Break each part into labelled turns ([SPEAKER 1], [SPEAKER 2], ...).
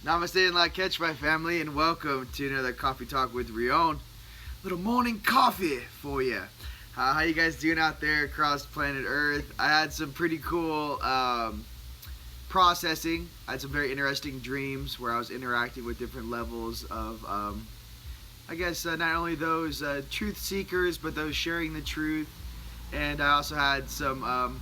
[SPEAKER 1] Namaste and La Catch, my family, and welcome to another Coffee Talk with Rion. Little morning coffee for you. How you guys doing out there across planet Earth? I had some pretty cool processing. I had some very interesting dreams where I was interacting with different levels of, not only those truth seekers, but those sharing the truth. And I also had some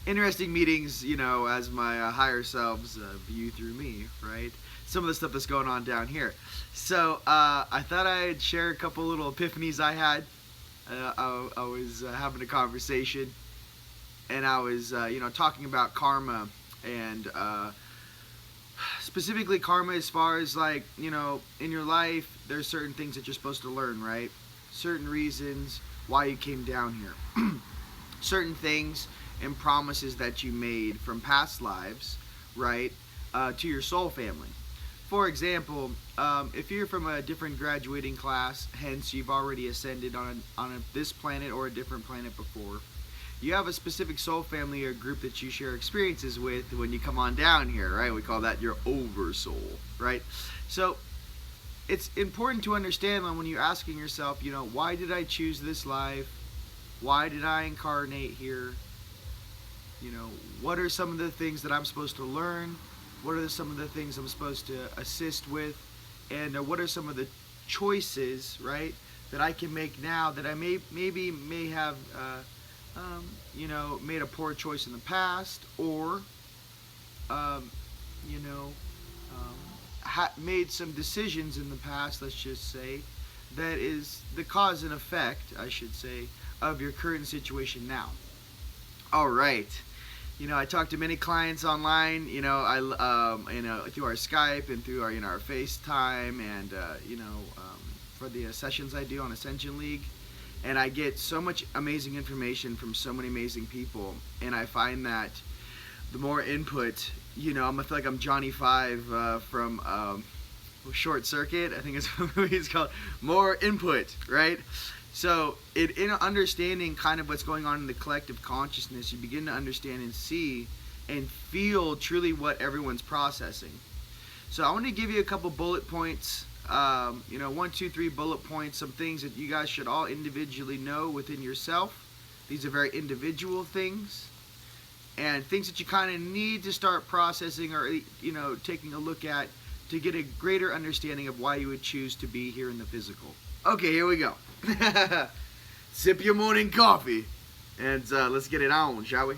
[SPEAKER 1] interesting meetings, as my higher selves view through me, right? Some of the stuff that's going on down here. So I thought I'd share a couple little epiphanies I had. I was having a conversation, and I was, talking about karma, and specifically karma as far as in your life, there's certain things that you're supposed to learn, right? Certain reasons why you came down here. Certain things and promises that you made from past lives, right, to your soul family. For example, if you're from a different graduating class, hence you've already ascended on this planet or a different planet before, you have a specific soul family or group that you share experiences with when you come on down here, right? We call that your oversoul, right? So it's important to understand when you're asking yourself, why did I choose this life? Why did I incarnate here? What are some of the things that I'm supposed to learn? What are some of the things I'm supposed to assist with? And what are some of the choices, right, that I can make now that I may have, made a poor choice in the past, or, made some decisions in the past, let's just say, that is the cause and effect, I should say, of your current situation now. All right. I talk to many clients online. Through our Skype and through our our FaceTime, and for the sessions I do on Ascension League, and I get so much amazing information from so many amazing people, and I find that the more input, I'm gonna feel like I'm Johnny Five from Short Circuit. I think it's what the movie's called. More input, right? So, in understanding kind of what's going on in the collective consciousness, you begin to understand and see and feel truly what everyone's processing. So, I want to give you a couple bullet points, 1, 2, 3 bullet points, some things that you guys should all individually know within yourself. These are very individual things, and things that you kind of need to start processing or, taking a look at to get a greater understanding of why you would choose to be here in the physical. Okay, here we go. Sip your morning coffee, and let's get it on, shall we?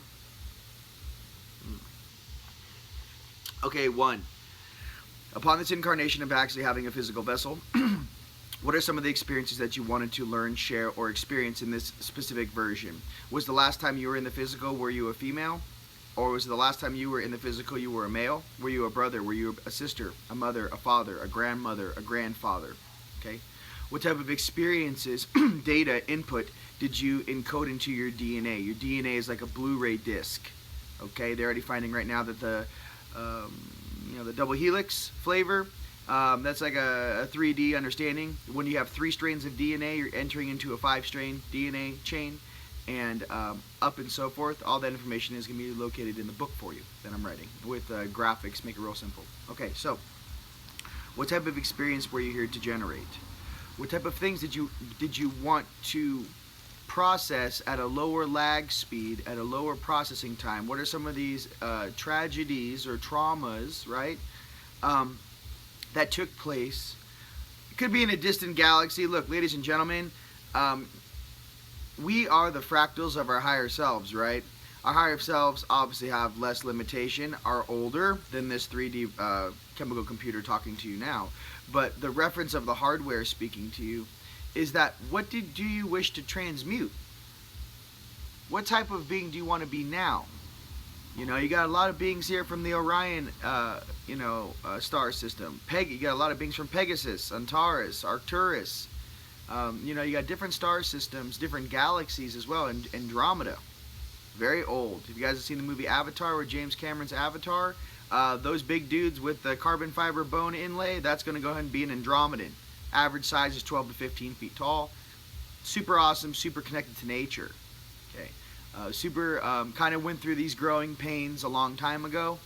[SPEAKER 1] Okay, 1. Upon this incarnation of actually having a physical vessel, what are some of the experiences that you wanted to learn, share, or experience in this specific version? Was the last time you were in the physical, were you a female? Or was the last time you were in the physical, you were a male? Were you a brother? Were you a sister, a mother, a father, a grandmother, a grandfather? Okay. What type of experiences, data, input did you encode into your DNA? Your DNA is like a Blu-ray disc. Okay, they're already finding right now that the double helix flavor, that's like a 3D understanding. When you have 3 strains of DNA, you're entering into a 5-strain DNA chain, and up and so forth. All that information is going to be located in the book for you that I'm writing with graphics, make it real simple. Okay, so what type of experience were you here to generate? What type of things did you want to process at a lower lag speed, at a lower processing time? What are some of these tragedies or traumas, right, that took place? It could be in a distant galaxy. Look, ladies and gentlemen, we are the fractals of our higher selves, right? Our higher selves obviously have less limitation, are older than this 3D chemical computer talking to you now. But the reference of the hardware speaking to you is that what do you wish to transmute? What type of being do you want to be now? You got a lot of beings here from the Orion, star system. You got a lot of beings from Pegasus, Antares, Arcturus. You got different star systems, different galaxies as well, and Andromeda. Very old. If you guys have seen the movie Avatar, or James Cameron's Avatar, those big dudes with the carbon fiber bone inlay, that's going to go ahead and be an Andromedan. Average size is 12 to 15 feet tall. Super awesome, super connected to nature. Okay, super kind of went through these growing pains a long time ago,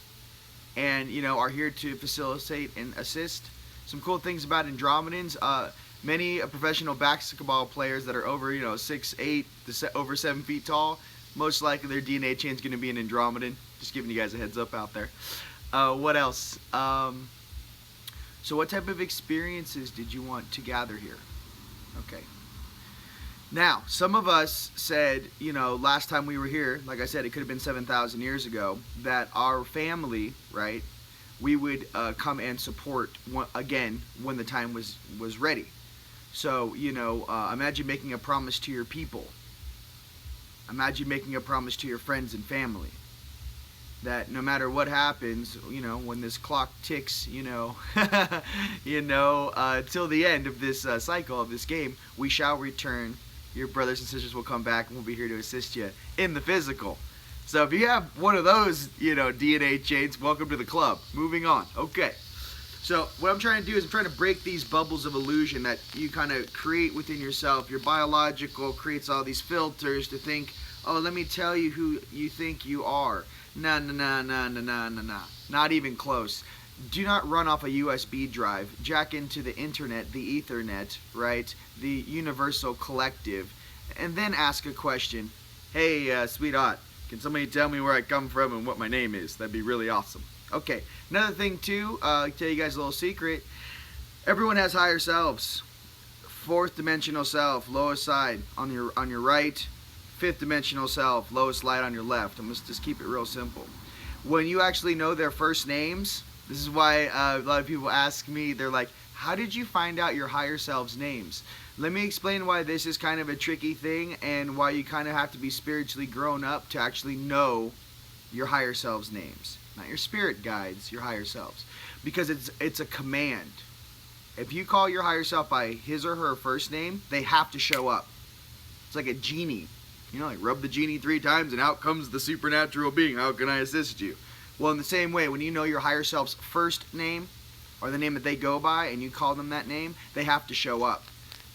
[SPEAKER 1] and are here to facilitate and assist. Some cool things about Andromedans. Many professional basketball players that are over 6'8" to over 7 feet tall, most likely their DNA chain is going to be an Andromedan. Just giving you guys a heads up out there. What else? So what type of experiences did you want to gather here? Okay. Now, some of us said, last time we were here, like I said, it could have been 7,000 years ago, that our family, right, we would come and support again when the time was ready. So, imagine making a promise to your people. Imagine making a promise to your friends and family that no matter what happens, when this clock ticks, till the end of this cycle of this game, we shall return. Your brothers and sisters will come back and we'll be here to assist you in the physical. So if you have one of those, DNA chains, welcome to the club. Moving on. Okay. So what I'm trying to do is I'm trying to break these bubbles of illusion that you kind of create within yourself. Your biological creates all these filters to think, oh, let me tell you who you think you are. Nah. Not even close. Do not run off a USB drive. Jack into the internet, the Ethernet, right? The universal collective. And then ask a question. Hey, sweetheart, can somebody tell me where I come from and what my name is? That'd be really awesome. Okay, another thing too, I'll tell you guys a little secret. Everyone has higher selves. Fourth dimensional self, lowest side on your right. Fifth dimensional self, lowest light on your left. And let's just keep it real simple. When you actually know their first names, this is why a lot of people ask me, they're like, how did you find out your higher selves' names? Let me explain why this is kind of a tricky thing and why you kind of have to be spiritually grown up to actually know your higher selves' names. Not your spirit guides, your higher selves. Because it's a command. If you call your higher self by his or her first name, they have to show up. It's like a genie. Like rub the genie 3 times and out comes the supernatural being. How can I assist you? Well, in the same way, when you know your higher self's first name or the name that they go by and you call them that name, they have to show up.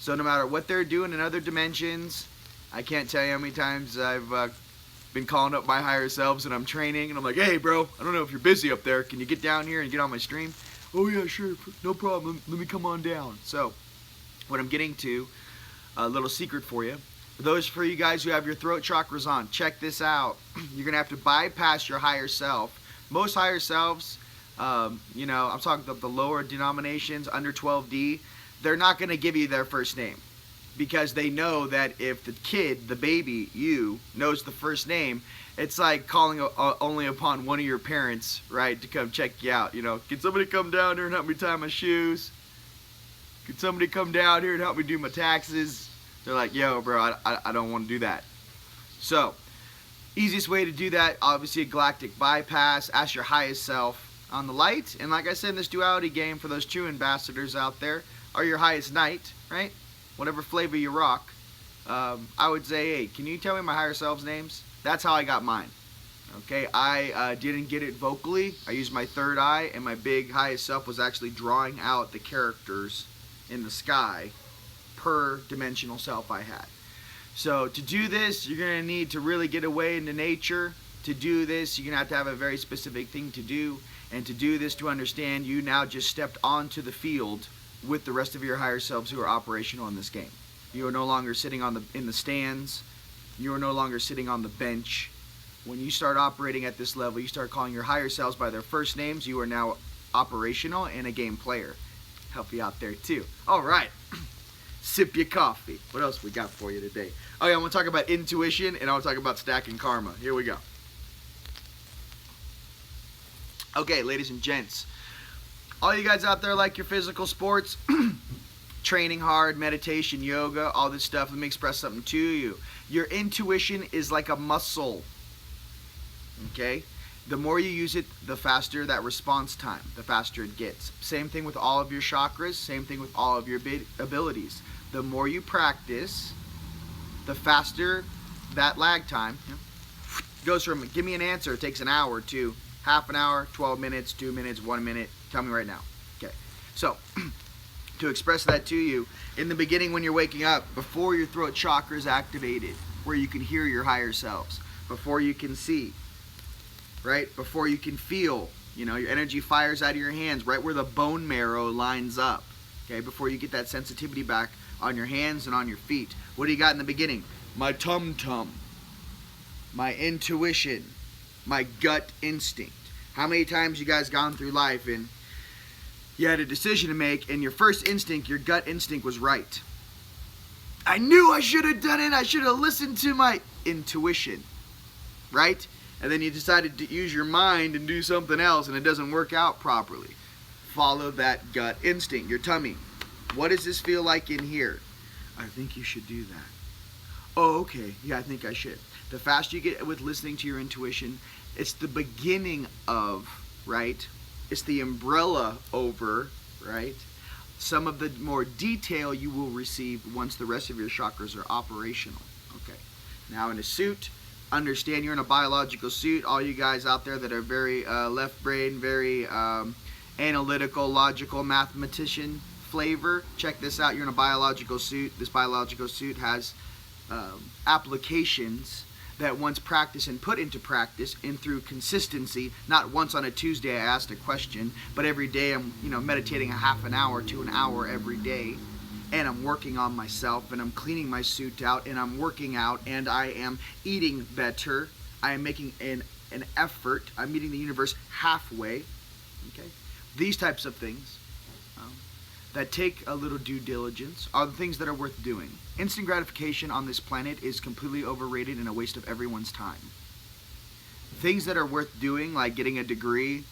[SPEAKER 1] So no matter what they're doing in other dimensions, I can't tell you how many times I've been calling up my higher selves and I'm training and I'm like, hey bro, I don't know if you're busy up there. Can you get down here and get on my stream? Oh yeah, sure, no problem. Let me come on down. So what I'm getting to, a little secret for you. Those for you guys who have your throat chakras on, check this out. You're going to have to bypass your higher self. Most higher selves, I'm talking about the lower denominations, under 12D, they're not going to give you their first name. Because they know that if the kid, the baby, you, knows the first name, it's like calling only upon one of your parents, right, to come check you out. Can somebody come down here and help me tie my shoes? Can somebody come down here and help me do my taxes? They're like, yo, bro, I don't want to do that. So, easiest way to do that, obviously a galactic bypass. Ask your highest self on the light. And like I said in this duality game, for those true ambassadors out there, are your highest knight, right? Whatever flavor you rock. I would say, hey, can you tell me my higher selves' names? That's how I got mine. Okay, I didn't get it vocally. I used my third eye, and my big highest self was actually drawing out the characters in the sky per dimensional self I had. So to do this, you're going to need to really get away into nature. To do this, you're going to have a very specific thing to do. And to do this, to understand, you now just stepped onto the field with the rest of your higher selves who are operational in this game. You are no longer sitting in the stands. You are no longer sitting on the bench. When you start operating at this level, you start calling your higher selves by their first names. You are now operational and a game player. Help you out there too. All right. Sip your coffee. What else we got for you today? Oh yeah, I want to talk about intuition and I want to talk about stacking karma. Here we go. Okay, ladies and gents. All you guys out there like your physical sports, training hard, meditation, yoga, all this stuff, let me express something to you. Your intuition is like a muscle. Okay? The more you use it, the faster that response time, the faster it gets. Same thing with all of your chakras, same thing with all of your abilities. The more you practice, the faster that lag time goes from give me an answer, it takes an hour, to half an hour, 12 minutes, 2 minutes, 1 minute. Tell me right now. Okay. So, to express that to you, in the beginning when you're waking up, before your throat chakra is activated, where you can hear your higher selves, before you can see, right? Before you can feel, Your energy fires out of your hands right where the bone marrow lines up. Okay, before you get that sensitivity back on your hands and on your feet. What do you got in the beginning? My tum-tum, my intuition, my gut instinct. How many times you guys gone through life and you had a decision to make, and your first instinct, your gut instinct was right. I knew I should have done it. I should have listened to my intuition, right? And then you decided to use your mind and do something else, and it doesn't work out properly. Follow that gut instinct, your tummy. What does this feel like in here? I think you should do that. Oh, okay. Yeah, I think I should. The faster you get with listening to your intuition, it's the beginning of, right? It's the umbrella over, right? Some of the more detail you will receive once the rest of your chakras are operational. Okay. Now in a suit, understand you're in a biological suit. All you guys out there that are very left brain, very analytical, logical, mathematician flavor, check this out. You're in a biological suit. This biological suit has applications that once practiced and put into practice and through consistency, not once on a Tuesday I asked a question, but every day I'm meditating a half an hour to an hour every day, and I'm working on myself, and I'm cleaning my suit out, and I'm working out, and I am eating better. I am making an effort. I'm meeting the universe halfway. Okay, these types of things that take a little due diligence are the things that are worth doing. Instant gratification on this planet is completely overrated and a waste of everyone's time. Things that are worth doing, like getting a degree,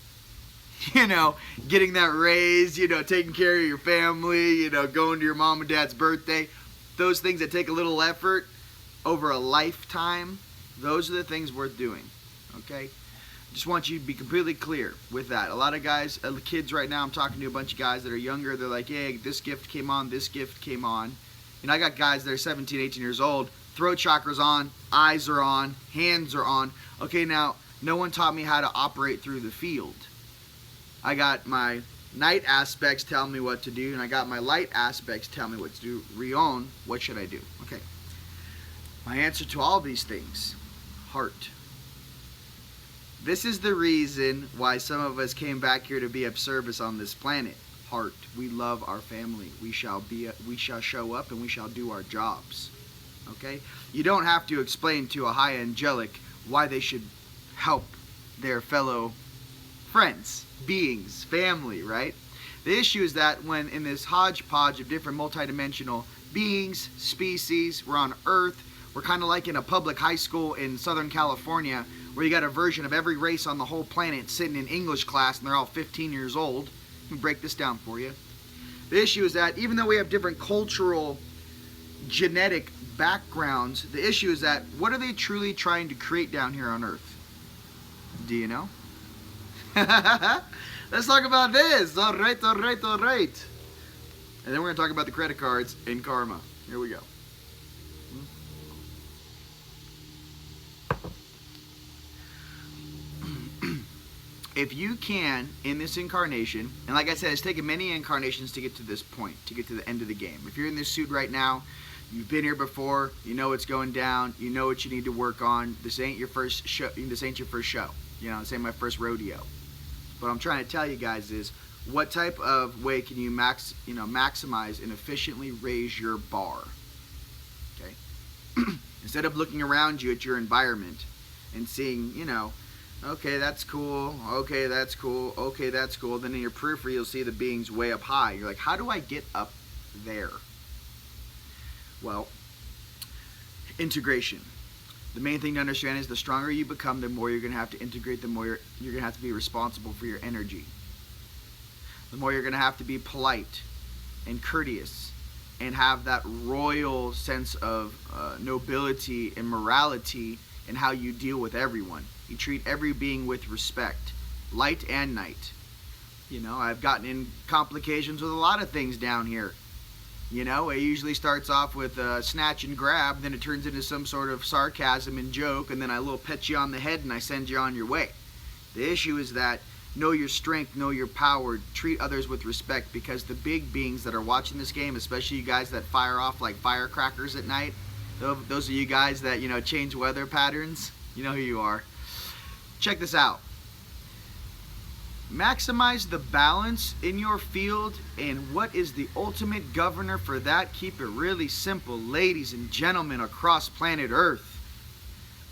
[SPEAKER 1] getting that raise, taking care of your family, going to your mom and dad's birthday, those things that take a little effort over a lifetime, those are the things worth doing, okay? Just want you to be completely clear with that. A lot of guys, kids right now, I'm talking to a bunch of guys that are younger, they're like, hey, this gift came on, this gift came on. And I got guys that are 17, 18 years old, throat chakra's on, eyes are on, hands are on. Okay, now, no one taught me how to operate through the field. I got my night aspects telling me what to do, and I got my light aspects telling me what to do. Rion, what should I do? Okay. My answer to all these things, heart. This is the reason why some of us came back here to be of service on this planet. Heart. We love our family. We shall show up and we shall do our jobs. Okay? You don't have to explain to a high angelic why they should help their fellow friends, beings, family, right? The issue is that when in this hodgepodge of different multidimensional beings, species, we're on Earth, we're kind of like in a public high school in Southern California where you got a version of every race on the whole planet sitting in English class and they're all 15 years old. Let me break this down for you. The issue is that even though we have different cultural, genetic backgrounds, the issue is that what are they truly trying to create down here on Earth? Do you know? Let's talk about this. All right. And then we're going to talk about the credit cards and karma. Here we go. If you can, in this incarnation, and like I said, it's taken many incarnations to get to this point, to get to the end of the game. If you're in this suit right now, you've been here before, you know what's going down, you know what you need to work on. This ain't your first show. This ain't your first show. This ain't my first rodeo. What I'm trying to tell you guys is, what type of way can you maximize and efficiently raise your bar? Okay. Instead of looking around you at your environment and seeing, okay, that's cool. Okay, that's cool. Okay, that's cool. Then in your periphery, you'll see the beings way up high. You're like, how do I get up there? Well, integration. The main thing to understand is the stronger you become, the more you're going to have to integrate, the more you're going to have to be responsible for your energy. The more you're going to have to be polite and courteous and have that royal sense of nobility and morality in how you deal with everyone. You treat every being with respect, light and night. I've gotten in complications with a lot of things down here. It usually starts off with snatch and grab, then it turns into some sort of sarcasm and joke, and then I little pet you on the head and I send you on your way. The issue is that know your strength, know your power, treat others with respect, because the big beings that are watching this game, especially you guys that fire off like firecrackers at night, those are you guys that, change weather patterns, you know who you are. Check this out. Maximize the balance in your field, and what is the ultimate governor for that? Keep it really simple, ladies and gentlemen across planet Earth.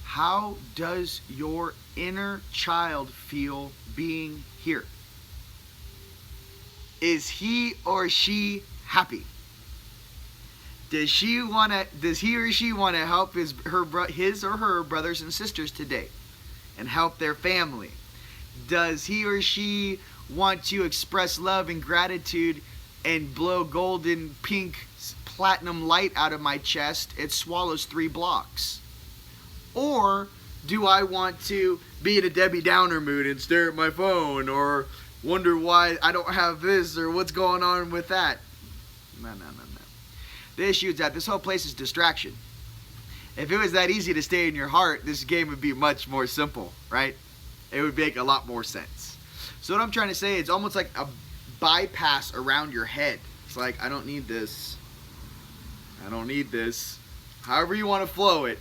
[SPEAKER 1] How does your inner child feel being here? Is he or she happy? Does he or she want to help his or her brothers and sisters today and help their family? Does he or she want to express love and gratitude and blow golden, pink, platinum light out of my chest? It swallows 3 blocks. Or do I want to be in a Debbie Downer mood and stare at my phone or wonder why I don't have this or what's going on with that? No. The issue is that this whole place is distraction. If it was that easy to stay in your heart, this game would be much more simple, right? It would make a lot more sense. So what I'm trying to say, it's almost like a bypass around your head. It's like, I don't need this. I don't need this. However you want to flow it.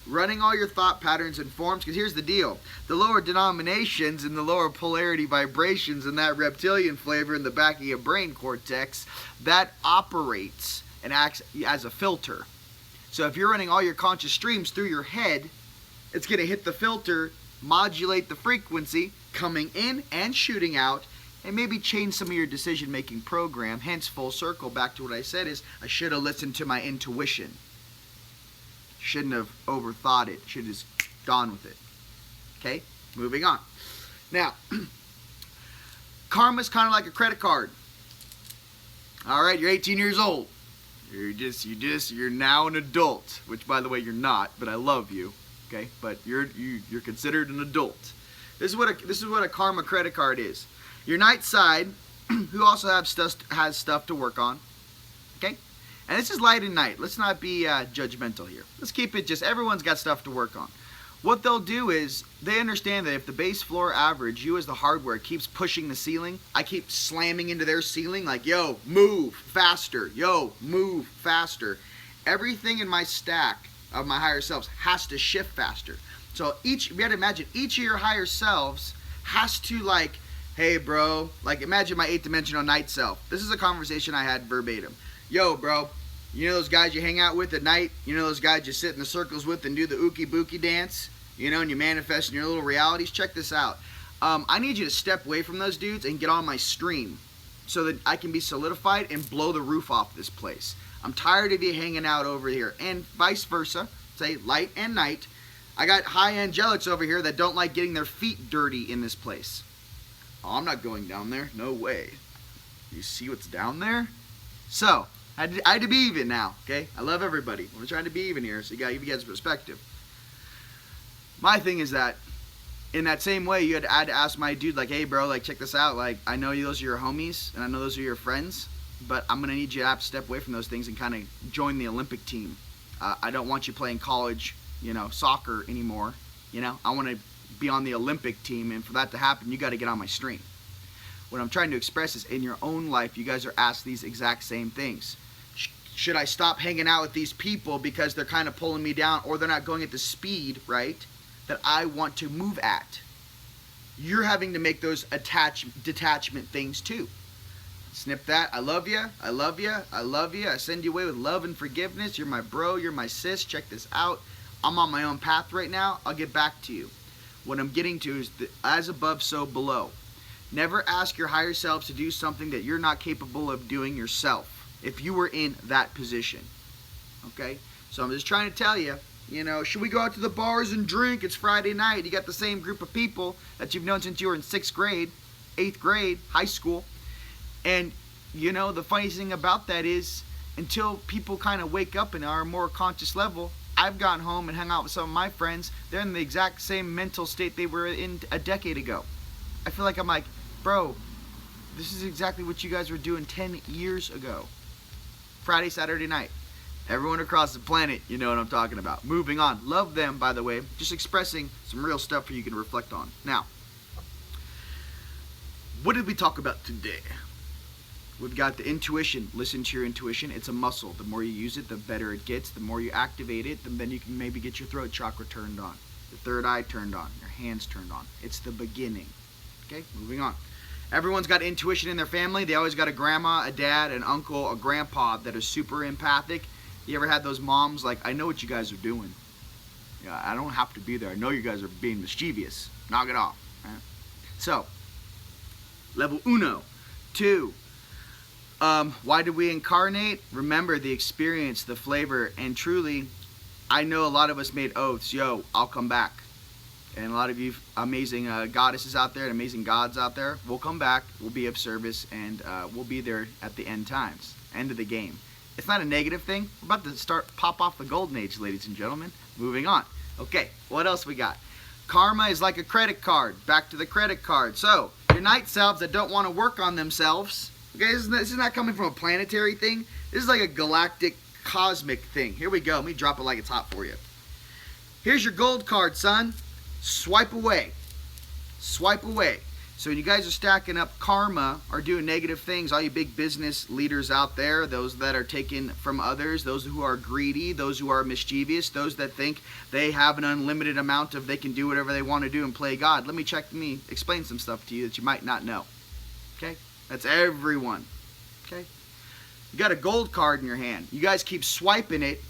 [SPEAKER 1] Running all your thought patterns and forms, because here's the deal. The lower denominations and the lower polarity vibrations and that reptilian flavor in the back of your brain cortex, that operates and acts as a filter. So if you're running all your conscious streams through your head, it's going to hit the filter, modulate the frequency coming in and shooting out, and maybe change some of your decision-making program. Hence, full circle back to what I said is, I should have listened to my intuition. Shouldn't have overthought it. Should have just gone with it. Okay? Moving on. Now, karma's kind of like a credit card. Alright, you're 18 years old. You're now an adult. Which, by the way, you're not, but I love you. Okay? But you're considered an adult. This is what a karma credit card is. Your night side, who also has stuff to work on. Okay? And this is light and night. Let's not be judgmental here. Let's keep it just, everyone's got stuff to work on. What they'll do is, they understand that if the base floor average, you as the hardware, keeps pushing the ceiling, I keep slamming into their ceiling like, yo, move faster. Yo, move faster. Everything in my stack of my higher selves has to shift faster. So you got to imagine, each of your higher selves has to like, hey bro, like imagine my 8th dimensional night self. This is a conversation I had verbatim. Yo, bro, you know those guys you hang out with at night? You know those guys you sit in the circles with and do the ookie bookie dance? You know, and you manifest in your little realities? Check this out. I need you to step away from those dudes and get on my stream so that I can be solidified and blow the roof off this place. I'm tired of you hanging out over here. And vice versa, say light and night. I got high angelics over here that don't like getting their feet dirty in this place. Oh, I'm not going down there. No way. You see what's down there? So, I had to be even now, okay? I love everybody. We're trying to be even here, so you got to give you guys perspective. My thing is that, in that same way, I had to ask my dude, like, hey, bro, like, check this out. Like, I know those are your homies, and I know those are your friends, but I'm going to need you to have to step away from those things and kind of join the Olympic team. I don't want you playing college, soccer anymore. I want to be on the Olympic team, and for that to happen, you got to get on my stream. What I'm trying to express is, in your own life, you guys are asked these exact same things. Should I stop hanging out with these people because they're kind of pulling me down, or they're not going at the speed, right, that I want to move at? You're having to make those detachment things too. Snip that. I love you. I love you. I love you. I send you away with love and forgiveness. You're my bro. You're my sis. Check this out. I'm on my own path right now. I'll get back to you. What I'm getting to is as above, so below. Never ask your higher selves to do something that you're not capable of doing yourself if you were in that position. Okay? So I'm just trying to tell you, should we go out to the bars and drink? It's Friday night. You got the same group of people that you've known since you were in 6th grade, 8th grade, high school. And, the funniest thing about that is, until people kind of wake up and are a more conscious level, I've gone home and hung out with some of my friends. They're in the exact same mental state they were in a decade ago. I feel like I'm like, bro, this is exactly what you guys were doing 10 years ago. Friday, Saturday night. Everyone across the planet, you know what I'm talking about. Moving on. Love them, by the way. Just expressing some real stuff for you can reflect on. Now, what did we talk about today? We've got the intuition. Listen to your intuition. It's a muscle. The more you use it, the better it gets. The more you activate it, then you can maybe get your throat chakra turned on. The third eye turned on. Your hands turned on. It's the beginning. Okay, moving on. Everyone's got intuition in their family. They always got a grandma, a dad, an uncle, a grandpa that is super empathic. You ever had those moms like, I know what you guys are doing. Yeah, I don't have to be there. I know you guys are being mischievous. Knock it off. Right? So, level uno. 2. Why did we incarnate? Remember the experience, the flavor, and truly, I know a lot of us made oaths. Yo, I'll come back. And a lot of you amazing goddesses out there and amazing gods out there, we'll come back, we'll be of service, and we'll be there at the end times, end of the game. It's not a negative thing. We're about to pop off the golden age, ladies and gentlemen. Moving on. Okay, what else we got? Karma is like a credit card. Back to the credit card. So, your night selves that don't want to work on themselves, okay, this is not coming from a planetary thing. This is like a galactic, cosmic thing. Here we go. Let me drop it like it's hot for you. Here's your gold card, son. Swipe away. Swipe away. So when you guys are stacking up karma or doing negative things, all you big business leaders out there, those that are taking from others, those who are greedy, those who are mischievous, those that think they have an unlimited amount of they can do whatever they want to do and play God. Let me explain some stuff to you that you might not know. Okay? That's everyone. Okay? You got a gold card in your hand. You guys keep swiping it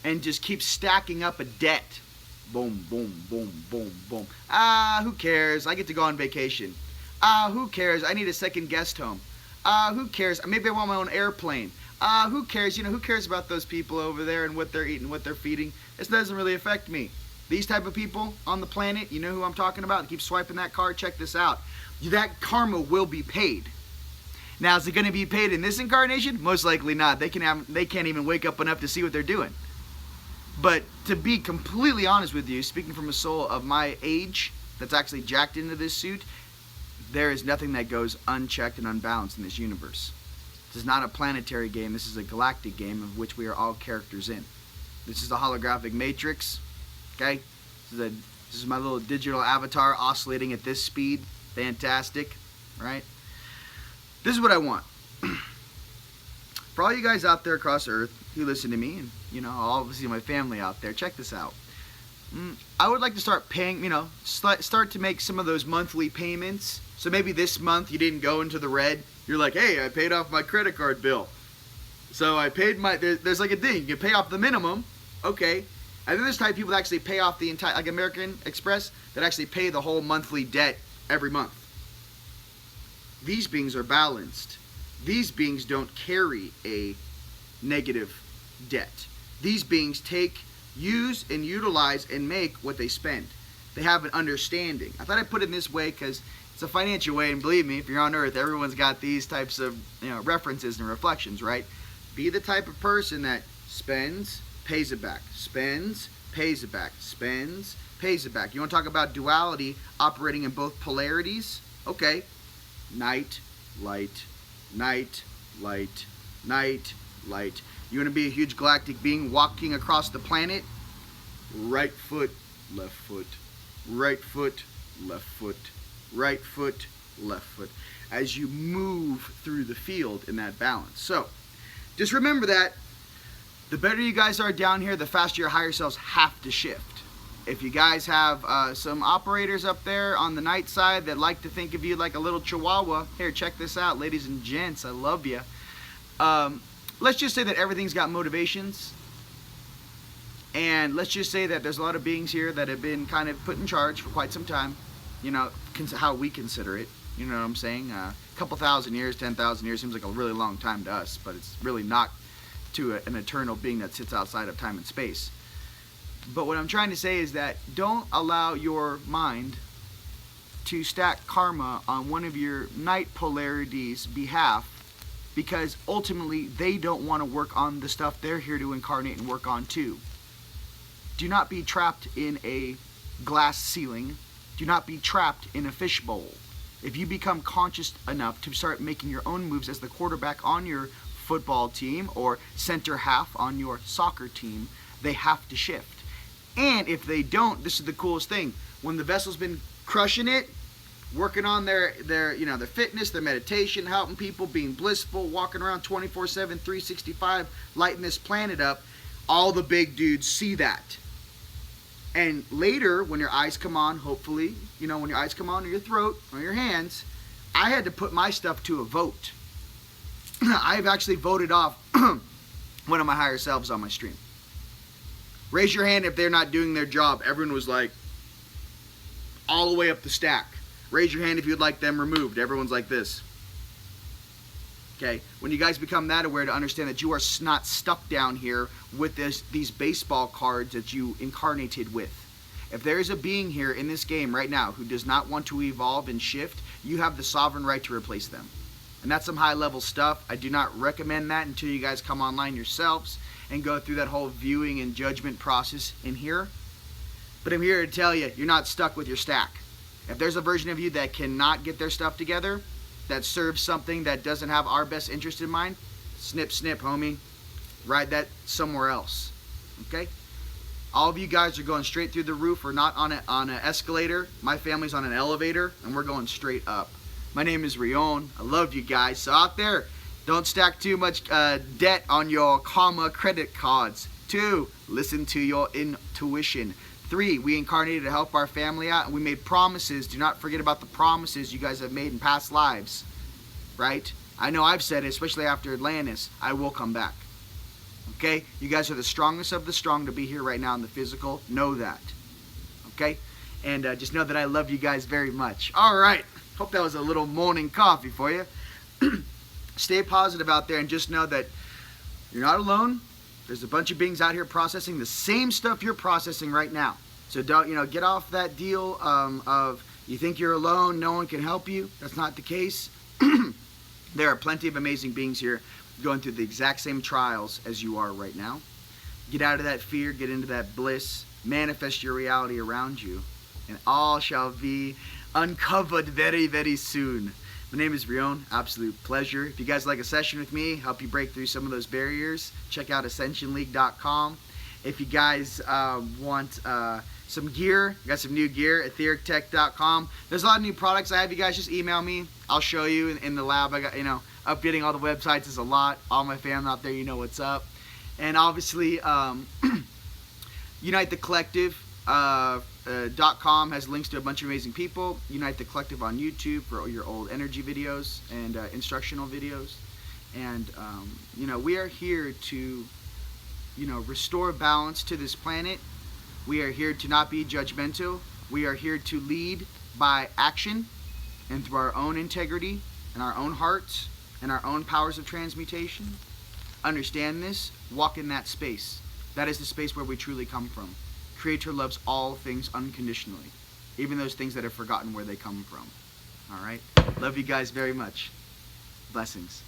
[SPEAKER 1] and just keep stacking up a debt. Boom, boom, boom, boom, boom. Who cares? I get to go on vacation. Who cares? I need a second guest home. Who cares? Maybe I want my own airplane. Who cares? You know, who cares about those people over there and what they're eating, what they're feeding? This doesn't really affect me. These type of people on the planet, you know who I'm talking about? Keep swiping that card. Check this out. That karma will be paid. Now, is it going to be paid in this incarnation? Most likely not. They can't even wake up enough to see what they're doing. But to be completely honest with you, speaking from a soul of my age that's actually jacked into this suit, there is nothing that goes unchecked and unbalanced in this universe. This is not a planetary game. This is a galactic game of which we are all characters in. This is the holographic matrix. Okay? This is my little digital avatar oscillating at this speed. Fantastic. Right? This is what I want. For all you guys out there across Earth who listen to me, and you know, obviously my family out there, check this out. I would like to start paying, you know, start to make some of those monthly payments. So maybe this month you didn't go into the red. You're like, hey, I paid off my credit card bill. So I paid my, there's like a thing, you pay off the minimum, okay. And then there's type of people that actually pay off the entire, like American Express, that actually pay the whole monthly debt every month. These beings are balanced. These beings don't carry a negative debt. These beings use and utilize and make what they spend. They have an understanding. I thought I'd put it in this way because it's a financial way, and believe me, if you're on Earth, everyone's got these types of, you know, references and reflections, right? Be the type of person that spends, pays it back, spends, pays it back, spends, pays it back. You want to talk about duality operating in both polarities? Okay. Night, light, night, light, night, light. You want to be a huge galactic being walking across the planet? Right foot, left foot, right foot, left foot, right foot, left foot. As you move through the field in that balance. So, just remember that the better you guys are down here, the faster your higher selves have to shift. If you guys have some operators up there on the night side that like to think of you like a little chihuahua, here, check this out, ladies and gents, I love you. Let's just say that everything's got motivations, and let's just say that there's a lot of beings here that have been kind of put in charge for quite some time, you know, how we consider it, you know what I'm saying? A couple thousand years, 10,000 years seems like a really long time to us, but it's really not to an eternal being that sits outside of time and space. But what I'm trying to say is that don't allow your mind to stack karma on one of your night polarities' behalf, because ultimately they don't want to work on the stuff they're here to incarnate and work on too. Do not be trapped in a glass ceiling. Do not be trapped in a fishbowl. If you become conscious enough to start making your own moves as the quarterback on your football team or center half on your soccer team, they have to shift. And if they don't, this is the coolest thing. When the vessel's been crushing it, working on their fitness, their meditation, helping people, being blissful, walking around 24/7, 365, lighting this planet up, all the big dudes see that. And later, when your eyes come on, hopefully, you know, when your eyes come on, or your throat, or your hands, I had to put my stuff to a vote. I've actually voted off one of my higher selves on my stream. Raise your hand if they're not doing their job. Everyone was like, all the way up the stack. Raise your hand if you'd like them removed. Everyone's like this. Okay, when you guys become that aware to understand that you are not stuck down here with these baseball cards that you incarnated with. If there is a being here in this game right now who does not want to evolve and shift, you have the sovereign right to replace them. And that's some high level stuff. I do not recommend that until you guys come online yourselves and go through that whole viewing and judgment process in here. But I'm here to tell you, you're not stuck with your stack. If there's a version of you that cannot get their stuff together, that serves something that doesn't have our best interest in mind, snip, snip, homie. Ride that somewhere else. Okay? All of you guys are going straight through the roof. We're not on an escalator. My family's on an elevator, and we're going straight up. My name is Rion. I love you guys. So out there, don't stack too much debt on your karma credit cards. 2, listen to your intuition. 3, we incarnated to help our family out, and we made promises. Do not forget about the promises you guys have made in past lives. Right? I know I've said it, especially after Atlantis. I will come back. Okay? You guys are the strongest of the strong to be here right now in the physical. Know that. Okay? And just know that I love you guys very much. Alright. Hope that was a little morning coffee for you. Stay positive out there and just know that you're not alone. There's a bunch of beings out here processing the same stuff you're processing right now. So don't, get off that deal of you think you're alone, no one can help you. That's not the case. There are plenty of amazing beings here going through the exact same trials as you are right now. Get out of that fear, get into that bliss, manifest your reality around you, and all shall be uncovered very, very soon. My name is Rion. Absolute pleasure. If you guys like a session with me, help you break through some of those barriers, check out AscensionLeague.com. If you guys want some gear, got some new gear, etherictech.com. There's a lot of new products I have. You guys just email me. I'll show you in the lab. I got, updating all the websites is a lot. All my family out there, you know what's up. And obviously, Unite the Collective. .com has links to a bunch of amazing people. Unite the Collective on YouTube for your old energy videos and instructional videos. And we are here to restore balance to this planet. We are here to not be judgmental. We are here to lead by action and through our own integrity and our own hearts and our own powers of transmutation. Understand this. Walk in that space. That is the space where we truly come from. Creator loves all things unconditionally, even those things that have forgotten where they come from. All right? Love you guys very much. Blessings.